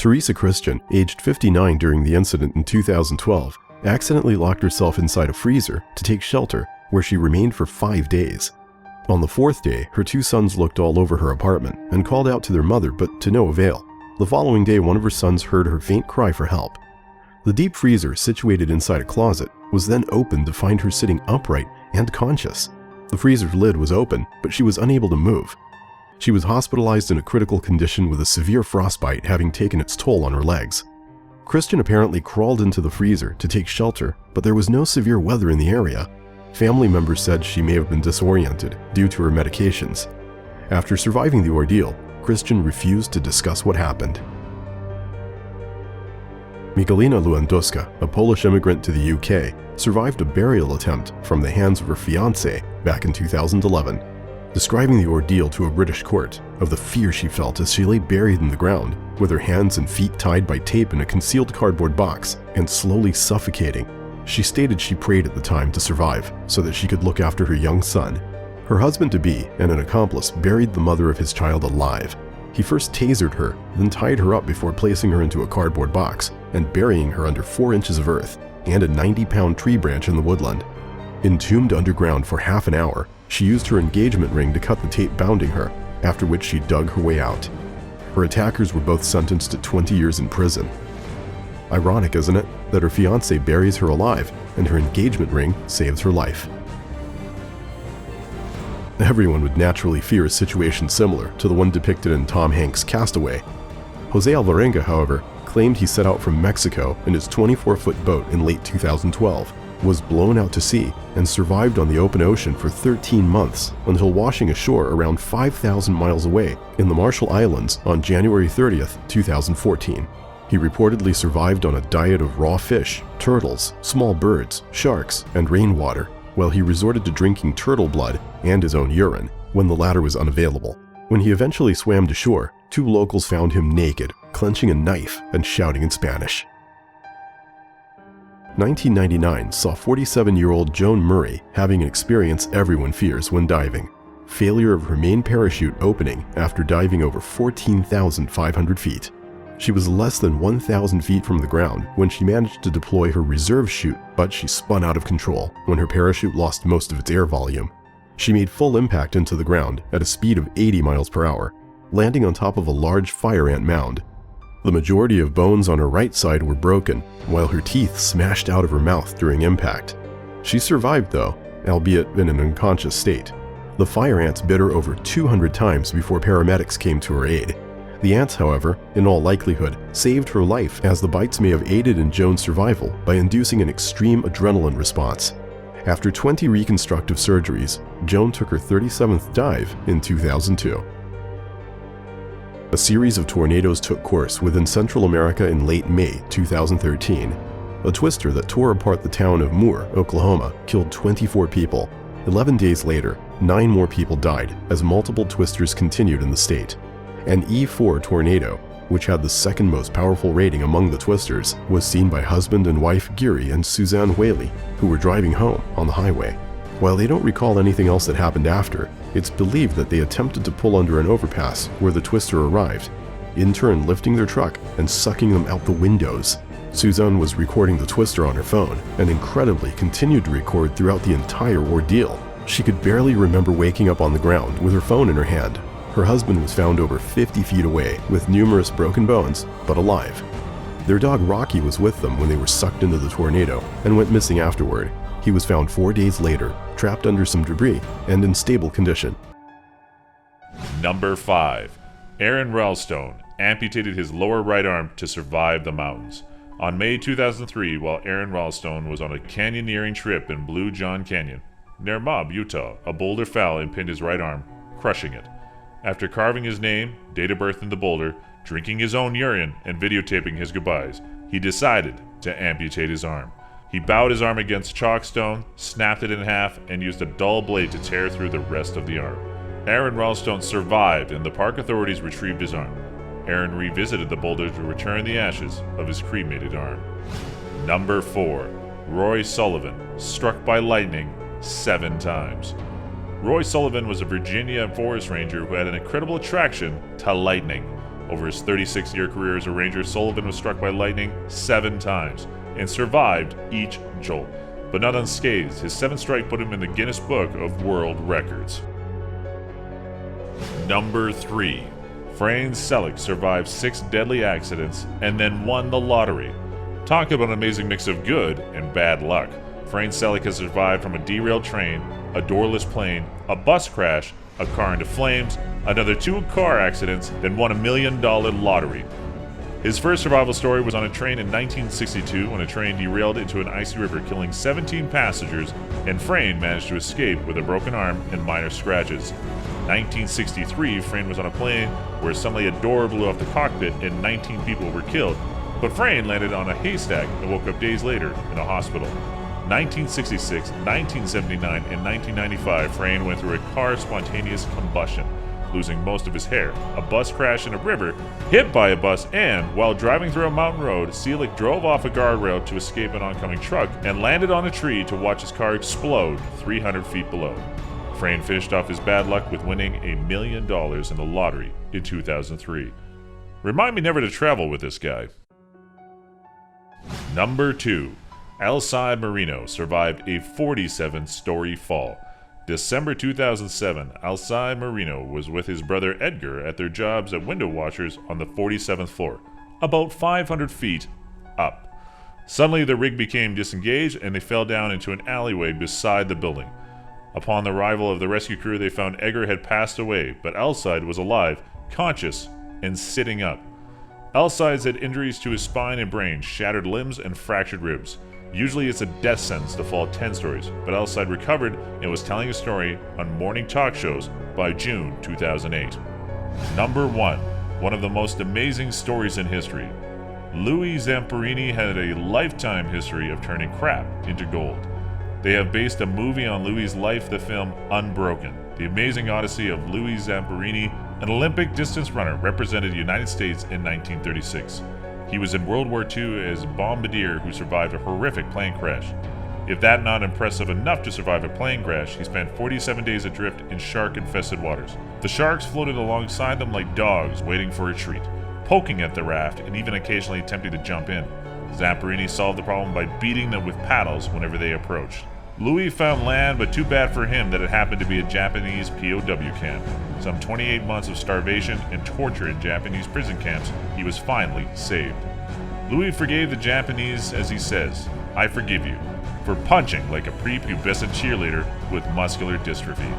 Theresa Christian, aged 59 during the incident in 2012, accidentally locked herself inside a freezer to take shelter, where she remained for 5 days. On the 4th day, her 2 sons looked all over her apartment and called out to their mother, but to no avail. The following day, one of her sons heard her faint cry for help. The deep freezer, situated inside a closet, was then opened to find her sitting upright and conscious. The freezer's lid was open, but she was unable to move. She was hospitalized in a critical condition with a severe frostbite having taken its toll on her legs. Christian apparently crawled into the freezer to take shelter, but there was no severe weather in the area. Family members said she may have been disoriented due to her medications. After surviving the ordeal, Christian refused to discuss what happened. Michelina Lewandowska, a Polish immigrant to the UK, survived a burial attempt from the hands of her fiancé back in 2011. Describing the ordeal to a British court of the fear she felt as she lay buried in the ground, with her hands and feet tied by tape in a concealed cardboard box and slowly suffocating, she stated she prayed at the time to survive so that she could look after her young son. Her husband-to-be and an accomplice buried the mother of his child alive. He first tasered her, then tied her up before placing her into a cardboard box and burying her under 4 inches of earth and a 90-pound tree branch in the woodland. Entombed underground for half an hour, she used her engagement ring to cut the tape bounding her, after which she dug her way out. Her attackers were both sentenced to 20 years in prison. Ironic, isn't it, that her fiancé buries her alive and her engagement ring saves her life. Everyone would naturally fear a situation similar to the one depicted in Tom Hanks' Castaway. Jose Alvarenga, however, claimed he set out from Mexico in his 24-foot boat in late 2012, was blown out to sea, and survived on the open ocean for 13 months until washing ashore around 5,000 miles away in the Marshall Islands on January 30th, 2014. He reportedly survived on a diet of raw fish, turtles, small birds, sharks, and rainwater, while he resorted to drinking turtle blood and his own urine when the latter was unavailable. When he eventually swam to shore, 2 locals found him naked, clenching a knife and shouting in Spanish. 1999 saw 47-year-old Joan Murray having an experience everyone fears when diving: failure of her main parachute opening after diving over 14,500 feet. She was less than 1,000 feet from the ground when she managed to deploy her reserve chute, but she spun out of control when her parachute lost most of its air volume. She made full impact into the ground at a speed of 80 miles per hour, landing on top of a large fire ant mound. The majority of bones on her right side were broken, while her teeth smashed out of her mouth during impact. She survived though, albeit in an unconscious state. The fire ants bit her over 200 times before paramedics came to her aid. The ants, however, in all likelihood, saved her life, as the bites may have aided in Joan's survival by inducing an extreme adrenaline response. After 20 reconstructive surgeries, Joan took her 37th dive in 2002. A series of tornadoes took course within Central America in late May 2013. A twister that tore apart the town of Moore, Oklahoma, killed 24 people. 11 days later, 9 more people died as multiple twisters continued in the state. An E4 tornado, which had the second most powerful rating among the twisters, was seen by husband and wife Geary and Suzan Whaley, who were driving home on the highway. While they don't recall anything else that happened after, it's believed that they attempted to pull under an overpass where the twister arrived, in turn lifting their truck and sucking them out the windows. Suzan was recording the twister on her phone and incredibly continued to record throughout the entire ordeal. She could barely remember waking up on the ground with her phone in her hand. Her husband was found over 50 feet away with numerous broken bones, but alive. Their dog Rocky was with them when they were sucked into the tornado and went missing afterward. He was found 4 days later, trapped under some debris and in stable condition. Number 5. Aron Ralston amputated his lower right arm to survive the mountains. On May 2003, while Aron Ralston was on a canyoneering trip in Blue John Canyon, near Moab, Utah, a boulder fell and pinned his right arm, crushing it. After carving his name, date of birth in the boulder, drinking his own urine, and videotaping his goodbyes, he decided to amputate his arm. He bowed his arm against chalkstone, snapped it in half, and used a dull blade to tear through the rest of the arm. Aron Ralston survived, and the park authorities retrieved his arm. Aron revisited the boulder to return the ashes of his cremated arm. Number 4. Roy Sullivan, struck by lightning 7 times. Roy Sullivan was a Virginia forest ranger who had an incredible attraction to lightning. Over his 36-year career as a Ranger, Sullivan was struck by lightning 7 times and survived each jolt, but not unscathed. His 7th strike put him in the Guinness Book of World Records. Number 3. Frane Selak survived 6 deadly accidents and then won the lottery. Talk about an amazing mix of good and bad luck. Frane Selak has survived from a derailed train, a doorless plane, a bus crash, a car into flames, another 2 car accidents, then won $1 million lottery. His first survival story was on a train in 1962 when a train derailed into an icy river, killing 17 passengers, and Frane managed to escape with a broken arm and minor scratches. 1963, Frane was on a plane where suddenly a door blew off the cockpit and 19 people were killed, but Frane landed on a haystack and woke up days later in a hospital. 1966, 1979, and 1995, Frane went through a car spontaneous combustion, losing most of his hair, a bus crash in a river, hit by a bus, and, while driving through a mountain road, Selak drove off a guardrail to escape an oncoming truck and landed on a tree to watch his car explode 300 feet below. Frane finished off his bad luck with winning $1 million in the lottery in 2003. Remind me never to travel with this guy. Number 2. Alcide Moreno survived a 47-story fall. December 2007, Alcide Moreno was with his brother Edgar at their jobs as window washers on the 47th floor, about 500 feet up. Suddenly, the rig became disengaged and they fell down into an alleyway beside the building. Upon the arrival of the rescue crew, they found Edgar had passed away, but Alcide was alive, conscious, and sitting up. Alcide's had injuries to his spine and brain, shattered limbs, and fractured ribs. Usually it's a death sentence to fall 10 stories, but Alcide recovered and was telling a story on morning talk shows by June 2008. Number 1. One of the most amazing stories in history. Louis Zamperini had a lifetime history of turning crap into gold. They have based a movie on Louis' life, the film Unbroken. The amazing odyssey of Louis Zamperini, an Olympic distance runner, represented the United States in 1936. He was in World War II as a bombardier who survived a horrific plane crash. If that not impressive enough to survive a plane crash, he spent 47 days adrift in shark-infested waters. The sharks floated alongside them like dogs waiting for a treat, poking at the raft and even occasionally attempting to jump in. Zamperini solved the problem by beating them with paddles whenever they approached. Louis found land, but too bad for him that it happened to be a Japanese POW camp. Some 28 months of starvation and torture in Japanese prison camps, he was finally saved. Louis forgave the Japanese as he says, "I forgive you," for punching like a prepubescent cheerleader with muscular dystrophy.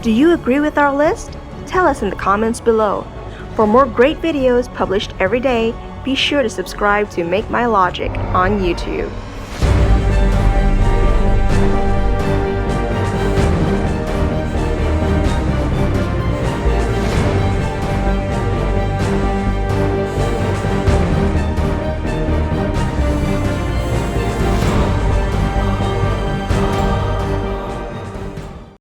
Do you agree with our list? Tell us in the comments below. For more great videos published every day, be sure to subscribe to Make My Logic on YouTube.